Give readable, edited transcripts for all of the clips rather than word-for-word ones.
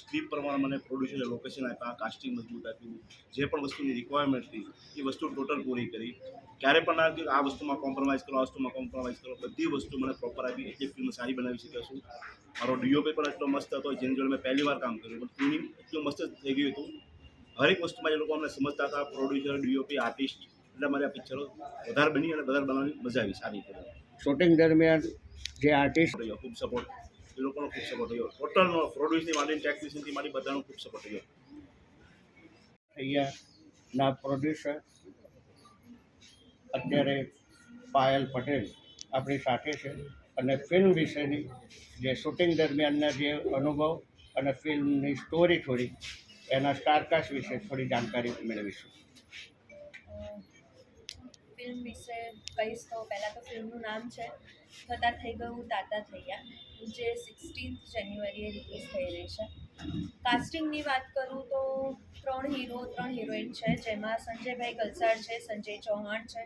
Script પ્રમાણે મને પ્રોડ્યુસરે location આપ્યા, કાસ્ટિંગ મજબૂત આપ્યું, જે પણ વસ્તુની રિક્વાયરમેન્ટ હતી એ વસ્તુ ટોટલ પૂરી કરી. ક્યારે પણ ના કે આ વસ્તુમાં કોમ્પ્રોમાઇઝ કરો, આ વસ્તુમાં કોમ્પ્રોમાઇઝ કરો, બધી વસ્તુ મને પ્રોપર આપી એટલે ફિલ્મ સારી બનાવી શકીશું. મારો ડીઓપી પણ એટલો મસ્ત હતો, જેની જોડે મેં પહેલી વાર કામ કર્યું, પણ ફિલ્મિંગ એટલું મસ્ત થઈ ગયું હતું. હરેક વસ્તુમાં એ લોકો અમને સમજતા હતા, પ્રોડ્યુસર, ડીઓપી, આર્ટિસ્ટ, એટલે મારે આ પિક્ચરો વધારે બની અને વધારે બનાવવાની મજા આવી, સારી રીતે. શૂટિંગ દરમિયાન જે આર્ટિસ્ટ રહ્યો ખૂબ સપોર્ટ, એ લોકોનો ખૂબ સપોર્ટ રહ્યો, ટોટલનો પ્રોડ્યુસની માંડીને ટેકનિશિયનથી માંડી બધાનો ખૂબ સપોર્ટ રહ્યો. અહીંયાના પ્રોડ્યુસર અત્યારે પાયલ પટેલ આપણી સાથે છે અને ફિલ્મ વિશેની જે શૂટિંગ દરમિયાનના જે અનુભવ અને ફિલ્મની સ્ટોરી થોડી એના સ્ટારકાસ્ટ વિશે થોડી જાણકારી મેળવીશું. ફિલ્મ વિશે કહીશ તો પહેલાં તો ફિલ્મનું નામ છે થતા થઈ ગયું તાતા થયા, જે 16 જાન્યુઆરીએ રિલીઝ થઈ રહી છે. કાસ્ટિંગની વાત કરું તો 3 હીરો 3 હિરોઈન છે, જેમાં સંજયભાઈ ગલસાડ છે, સંજય ચૌહાણ છે,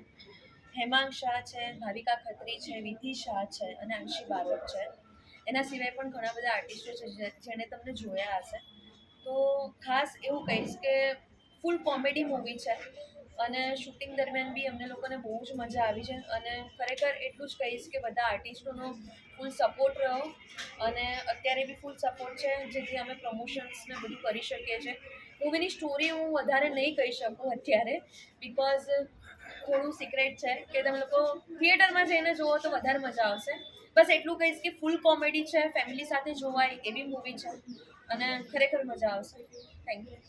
હેમાંગ શાહ છે, ભાવિકા ખત્રી છે, વિધિ શાહ છે અને અંશી બારોટ છે. એના સિવાય પણ ઘણા બધા આર્ટિસ્ટો છે જેણે તમને જોયા હશે. તો ખાસ એવું કહીશ કે ફૂલ કોમેડી મૂવી છે અને શૂટિંગ દરમિયાન બી અમને લોકોને બહુ જ મજા આવી છે અને ખરેખર એટલું જ કહીશ કે બધા આર્ટિસ્ટોનો ફૂલ સપોર્ટ રહ્યો અને અત્યારે બી ફૂલ સપોર્ટ છે, જેથી અમે પ્રમોશન્સને બધું કરી શકીએ છીએ. મૂવીની સ્ટોરી હું વધારે નહીં કહી શકું અત્યારે, બિકોઝ થોડું સિક્રેટ છે કે તમે લોકો થિયેટરમાં જઈને જુઓ તો વધારે મજા આવશે. બસ એટલું કહીશ કે ફૂલ કોમેડી છે, ફેમિલી સાથે જોવાય એવી મૂવી છે અને ખરેખર મજા આવશે. Thank you.